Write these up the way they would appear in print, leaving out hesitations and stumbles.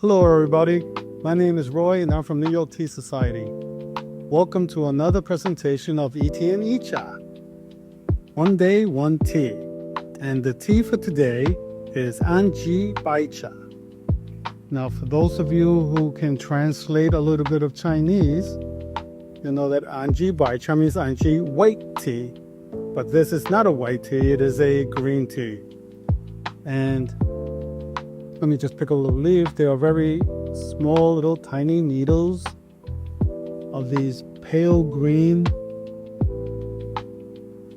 Hello everybody, my name is Roy and I'm from New York Tea Society. Welcome to another presentation of Yi Tian Yi Cha. One day, one tea. And the tea for today is Anji Bai Cha. Now for those of you who can translate a little bit of Chinese, you know that Anji Bai Cha means Anji white tea. But this is not a white tea, it is a green tea. And let me just pick a little leaf. They are very small, little tiny needles of these pale green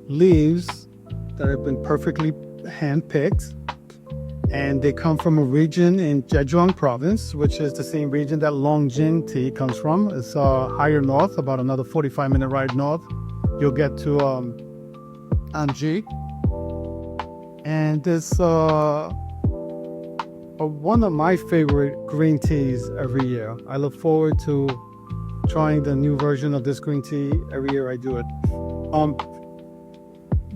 leaves that have been perfectly hand-picked. And they come from a region in Zhejiang province, which is the same region that Longjing tea comes from. It's higher north, about another 45-minute ride north. You'll get to Anji. And this one of my favorite green teas every year. I look forward to trying the new version of this green tea every year I do it.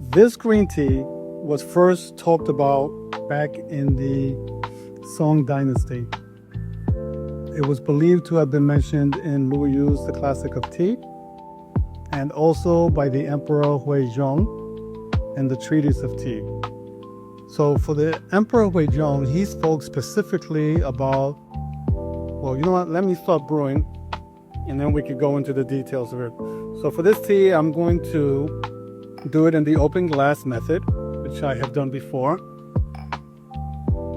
This green tea was first talked about back in the Song Dynasty. It was believed to have been mentioned in Lu Yu's The Classic of Tea, and also by the Emperor Zhejiang in the Treatise of Tea. So for the Emperor Zhejiang, he spoke specifically about, well, you know what, let me start brewing and then we could go into the details of it. So for this tea, I'm going to do it in the open glass method, which I have done before.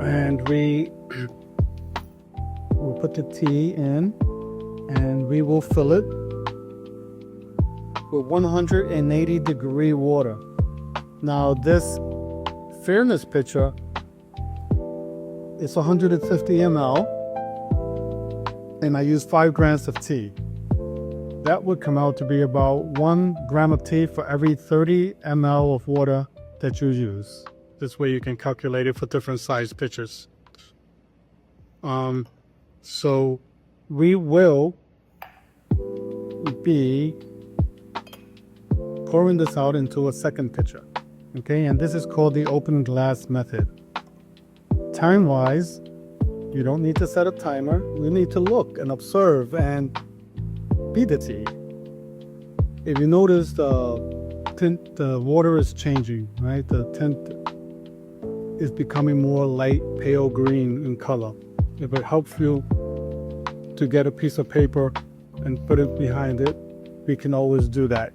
And we will put the tea in and we will fill it with 180 degree water. Now this fairness pitcher is 150 ml and I use 5 grams of tea. That would come out to be about 1 gram of tea for every 30 ml of water that you use. This way you can calculate it for different size pitchers. So we will be pouring this out into a second pitcher. Okay, and this is called the open glass method. Time-wise, you don't need to set a timer. You need to look and observe and be the tea. If you notice the tint, the water is changing, right? The tint is becoming more light pale green in color. If it helps you to get a piece of paper and put it behind it, we can always do that.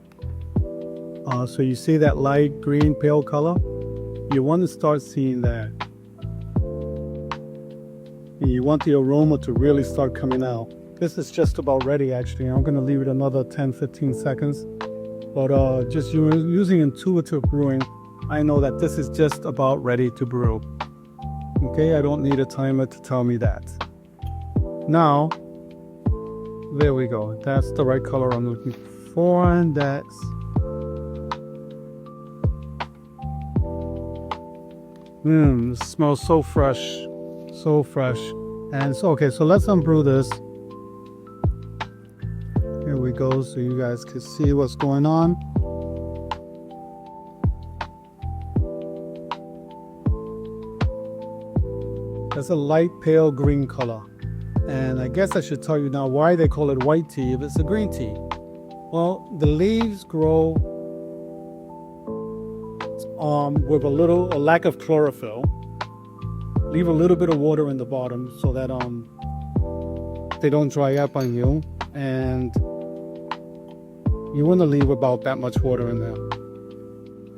So you see that light green pale color? You want to start seeing that. And you want the aroma to really start coming out. This is just about ready actually. I'm going to leave it another 10-15 seconds. But just using intuitive brewing, I know that this is just about ready to brew. Okay, I don't need a timer to tell me that. Now, there we go. That's the right color I'm looking for, and that's it smells so fresh, so fresh. And so, okay, so let's unbrew this. Here we go, so you guys can see what's going on. That's a light pale green color. And I guess I should tell you now why they call it white tea if it's a green tea. Well, the leaves grow with a lack of chlorophyll. Leave a little bit of water in the bottom so that they don't dry up on you, and you want to leave about that much water in there.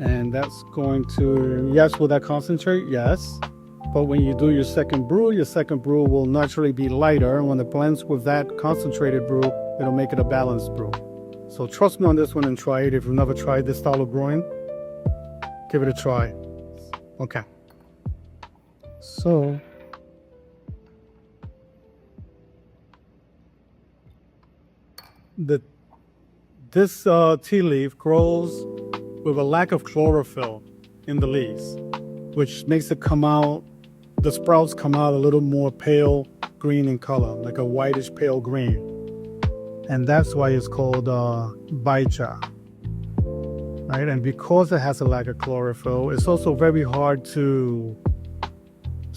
And that's going to, yes, will that concentrate? Yes. But when you do your second brew will naturally be lighter, and when it blends with that concentrated brew, it'll make it a balanced brew. So trust me on this one and try it. If you've never tried this style of brewing, give it a try. Okay. So this tea leaf grows with a lack of chlorophyll in the leaves, which makes it come out, the sprouts come out a little more pale green in color, like a whitish pale green. And that's why it's called Bai Cha. Right? And because it has a lack of chlorophyll, it's also very hard to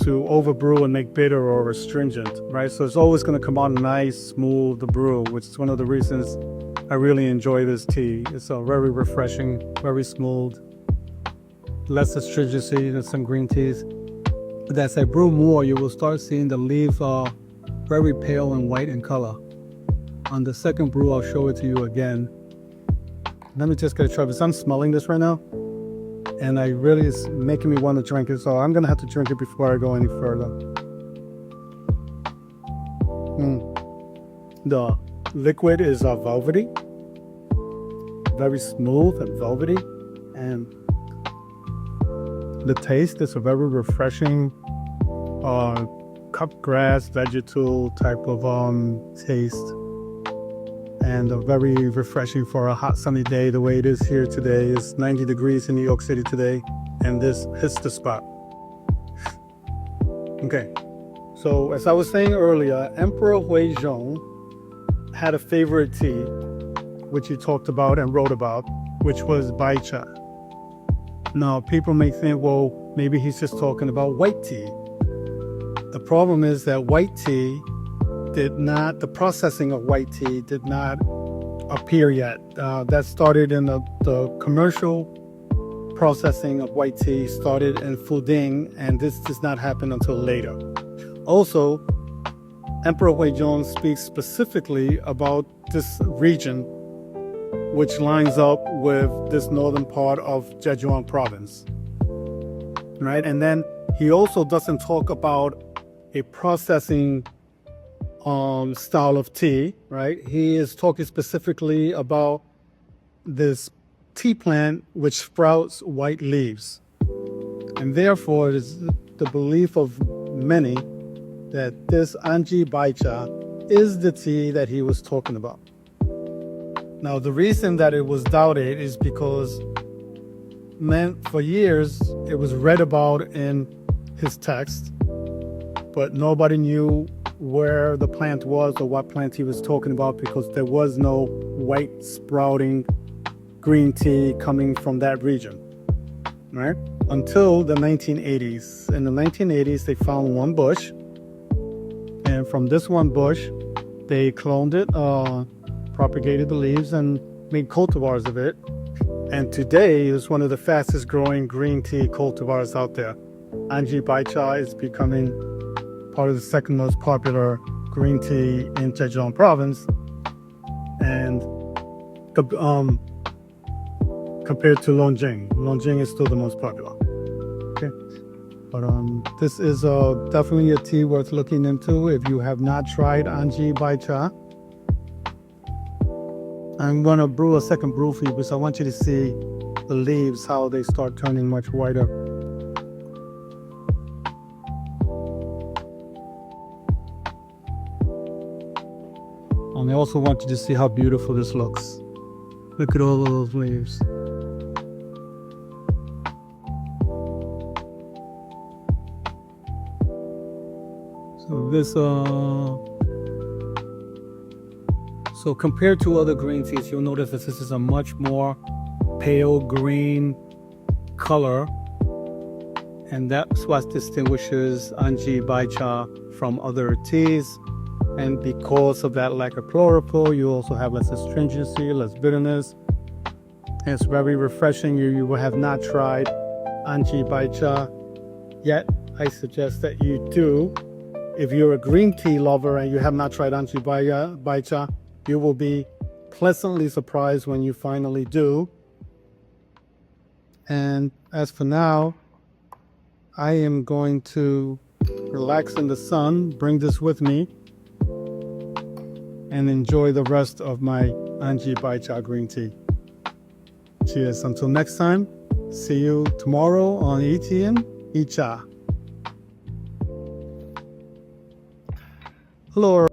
to overbrew and make bitter or astringent, right? So it's always going to come out nice, smooth, the brew, which is one of the reasons I really enjoy this tea. It's very refreshing, very smooth, less astringency than some green teas. But as I brew more, you will start seeing the leaves are very pale and white in color. On the second brew, I'll show it to you again. Let me just get a try, because I'm smelling this right now, and it's making me want to drink it, so I'm gonna have to drink it before I go any further. The liquid is velvety, very smooth and velvety, and the taste is a very refreshing cut grass vegetal type of taste, and very refreshing for a hot sunny day the way it is here today. It's 90 degrees in New York City today, and this hits the spot. Okay, so as I was saying earlier, Emperor Huizhong had a favorite tea, which he talked about and wrote about, which was Bai Cha. Now, people may think, well, maybe he's just talking about white tea. The problem is that white tea the processing of white tea did not appear yet. That started in the commercial processing of white tea started in Fuding, and this does not happen until later. Also, Emperor Huizhong speaks specifically about this region, which lines up with this northern part of Zhejiang province, right? And then he also doesn't talk about a processing style of tea, right? He is talking specifically about this tea plant which sprouts white leaves. And therefore, it is the belief of many that this Anji Bai Cha is the tea that he was talking about. Now, the reason that it was doubted is because for years it was read about in his text, but nobody knew where the plant was or what plant he was talking about, because there was no white sprouting green tea coming from that region, right? Until the 1980s. In the 1980s, they found one bush, and from this one bush, they cloned it, propagated the leaves, and made cultivars of it. And today is one of the fastest growing green tea cultivars out there. Anji Bai Cha is becoming part of the second most popular green tea in Zhejiang province, and compared to Longjing is still the most popular. Okay, but this is definitely a tea worth looking into if you have not tried Anji Bai Cha. I'm gonna brew a second brew for you because I want you to see the leaves, how they start turning much whiter. And I also want you to see how beautiful this looks. Look at all of those leaves. So compared to other green teas, you'll notice that this is a much more pale green color, and that's what distinguishes Anji Bai Cha from other teas. And because of that lack of chlorophyll, you also have less astringency, less bitterness. And it's very refreshing. You will have not tried Anji Bai Cha yet. I suggest that you do. If you're a green tea lover and you have not tried Anji Bai Cha, you will be pleasantly surprised when you finally do. And as for now, I am going to relax in the sun, bring this with me, and enjoy the rest of my Anji Bai Cha green tea. Cheers. Until next time, see you tomorrow on Yi Tian Yi Cha. Hello.